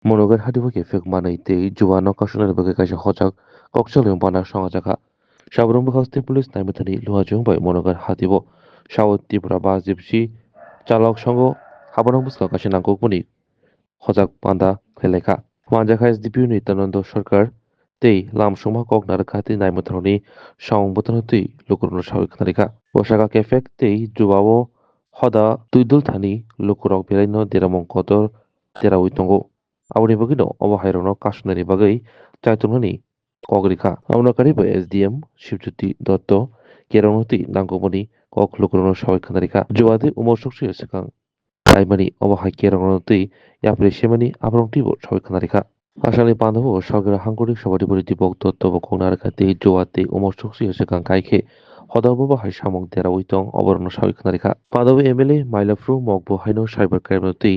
Monogar hadiwake fek manai te juwa no kasunal bage kaisa hojak kokchal yung bana sangajaka. Sabrong bakhaste pulis naimethani luhajung bai monogar hadibo sawot tipra ba jipsi চালক সঙ্গ হাবানো বুসকা কাছে নাঙ্গকমনি হজাক পান্দা খেলেখা ওয়ানজাখা SDPU Nityananda সরকার তেই লামসুমা কগনার খাতি নাইমথারনি সংবতনতই লুকুরনো সাবিক নারিখা Osaka কেফেক তেই জুবাও হদা তুইদুল Thani লুকুরক বেলাইনো দেরামং কদর দেরাউই তঙ্গ আউনি বগিনো অবহাইরনো কাশনারি বাগৈ চাইতুননি কগরিখা আউনাকারি বা SDM Shibjyoti Dutta কেরনতি নাঙ্গমনি cock লুকুরনো সাবিক নারিখা জুয়াদে Umar সুকসি সেকাং তাইমানি অবহাই কেরনতি ইয়াপ্রে সেমানি আবরংটিবো সাবিক নারিখা আসানি বান্ধব সরকার হাঙ্গরিক সভাধিপতি দীপক দত্ত বকনারকাতে জোয়াতে উমর সুকসি সেকাং কাইখে হদাবো বাহাই সামং দেরা উইতং অবরণ সাবিক নারিখা পাদব এমএলএ মাইলাফ্রু মকবো হাইনো সাইবার ক্রাইমতি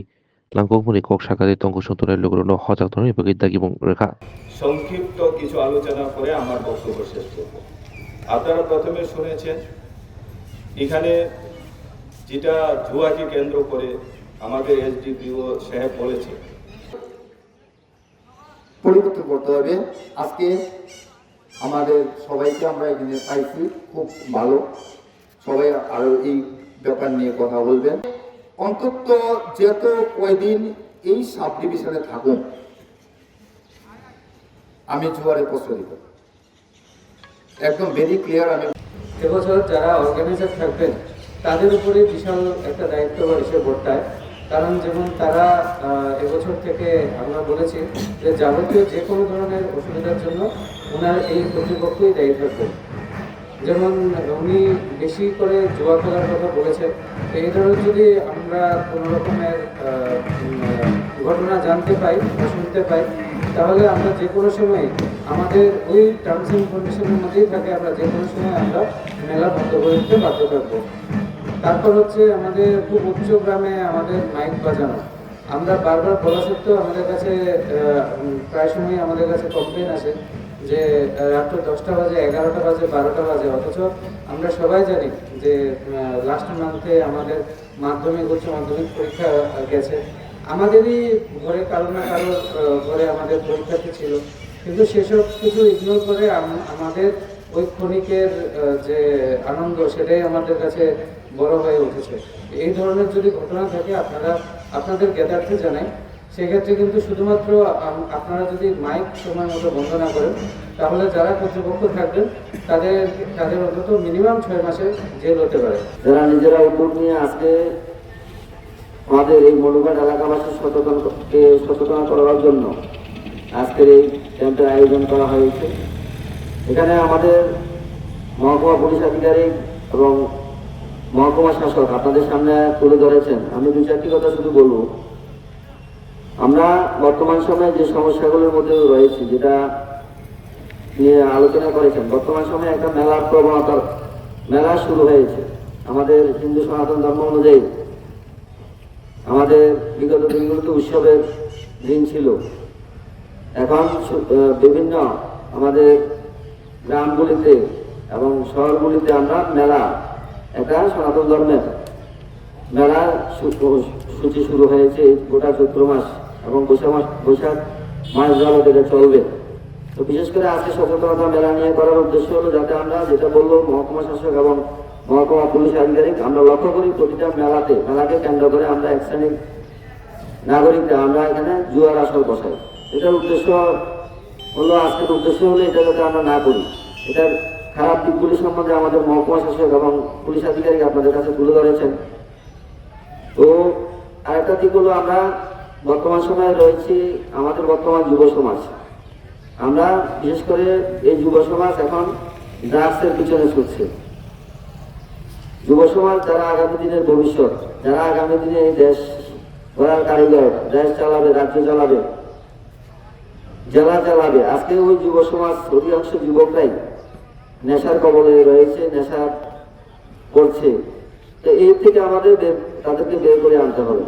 লাঙ্গকমনি কক সাকাতে তঙ্গ সন্তনের লোকরনো হজাক ধরনের বাকি দাগিবং রেখা সংক্ষিপ্ত কিছু আলোচনা করে আমার বক্তব্য শেষ করব। আপনারা প্রথমে শুনেছেন এখানে যেটা জুয়াকে কেন্দ্র করে আমাদের এসডিপিও সাহেব বলেছে পরিবর্তন করতে হবে। আজকে আমাদের সবাইকে আমরা এখানে পাইছি, খুব ভালো। সবাই আরো এই ব্যাপার নিয়ে কথা বলবেন। অন্তত যেহেতু কয়দিন এই সাব ডিভিশনে থাকুন, আমি জুয়ারে প্রচলিত একদম ভেরি ক্লিয়ার। আমি এবছর যারা অর্গানাইজার থাকবেন তাদের উপরে বিশাল একটা দায়িত্ব বা বিষয় বর্তায়। কারণ যেমন তারা এবছর থেকে আমরা বলেছি যে যাবতীয় যে কোনো ধরনের অসুবিধার জন্য ওনার এই কর্তৃপক্ষই দায়ী থাকবেন। যেমন উনি বেশি করে জুয়া খেলার কথা বলেছেন, এই ধরনের যদি আমরা কোনো রকমের ঘটনা জানতে পাই বা শুনতে পাই, তাহলে আমরা যে কোনো সময় আমাদের ওই টার্মস অ্যান্ড কন্ডিশনের মধ্যেই থাকে, আমরা যে কোনো সময় আমরা মেলা বন্ধ করে দিতে বাধ্য থাকবো। তারপর হচ্ছে আমাদের খুব উচ্চ গ্রামে আমাদের মাইক বাজানো, আমরা বারবার বলা সত্ত্বেও আমাদের কাছে প্রায় সময় আমাদের কাছে কমপ্লেন আসে যে রাত্র 10টা বাজে, 11টা বাজে, 12টা বাজে, অথচ আমরা সবাই জানি যে লাস্ট মান্থে আমাদের মাধ্যমিক উচ্চ মাধ্যমিক পরীক্ষা গেছে, আমাদেরই ঘরে কারো না কারো ঘরে আমাদের পরীক্ষার্থী ছিল, কিন্তু সেসব কিছু ইগনোর করে আমাদের ওই ক্ষণিকের যে আনন্দ সেটাই আমাদের কাছে বড় হয়ে উঠেছে। এই ধরনের যদি ঘটনা থাকে আপনারা আপনাদের জ্ঞাতার্থে জানাই, সেক্ষেত্রে কিন্তু শুধুমাত্র আপনারা যদি মাইক সময় মতো বন্ধ না করেন, তাহলে যারা কর্তৃপক্ষ থাকবেন তাদের অন্তত মিনিমাম 6 মাসের জেল হতে পারে। যারা নিজেরা উদ্যোগ নিয়ে আজকে আমাদের এই মনুঘাট এলাকাবাসীর সচেতন করার জন্য আজকের এই ক্যাম্পের আয়োজন করা হয়েছে। এখানে আমাদের মহকুমা পুলিশ আধিকারিক এবং মহকুমা শাসক আপনাদের সামনে তুলে ধরেছেন। আমি 2-4টি কথা শুধু বলবো। আমরা বর্তমান সময়ে যে সমস্যাগুলোর মধ্যে রয়েছে, যেটা নিয়ে আলোচনা করেছেন, বর্তমান সময়ে একটা মেলার প্রবণতা, মেলা শুরু হয়েছে। আমাদের হিন্দু সনাতন ধর্ম অনুযায়ী আমাদের বিগত দিনগুলোতে উৎসবের দিন ছিল। এখন বিভিন্ন আমাদের গ্রামগুলিতে এবং শহরগুলিতে আমরা মেলা, একটা সনাতন ধর্মের মেলা সূচি শুরু হয়েছে গোটা চৈত্র মাস এবং বৈশাখ মাস যাবত এটা চলবে। তো বিশেষ করে আজকে সচেতনতা মেলা নিয়ে করার উদ্দেশ্য হলো যাতে আমরা, যেটা বললো মহকুমা শাসক এবং মহকুমা পুলিশ আধিকারিক, আমরা লক্ষ্য করি প্রতিটা মেলাকে কেন্দ্র করে আমরা এক শ্রেণীর নাগরিকরা আমরা এখানে জুয়ার আসর বসাই। এটার উদ্দেশ্য হলো, আজকের উদ্দেশ্য হলো এটা যাতে আমরা না করি। এটার খারাপ দিকগুলি সম্বন্ধে আমাদের মহকুমা শাসক এবং পুলিশ আধিকারিক আপনাদের কাছে তুলে ধরেছেন। তো আরেকটা দিক হলো, আমরা বর্তমান সময়ে রয়েছি আমাদের বর্তমান যুব সমাজ। আমরা বিশেষ করে এই যুব সমাজ এখন ড্রাগসের পিছনে ছুটছে। যুব সমাজ যারা আগামী দিনের ভবিষ্যৎ, যারা আগামী দিনে এই দেশ গড়ার কারিগর, দেশ চালাবে, রাজ্য চালাবে, জেলা চালাবে, আজকে ওই যুব সমাজ অধিকাংশ যুবকরাই নেশার কবলে রয়েছে, নেশা করছে। তো এই থেকে আমাদের তাদেরকে বের করে আনতে হবে।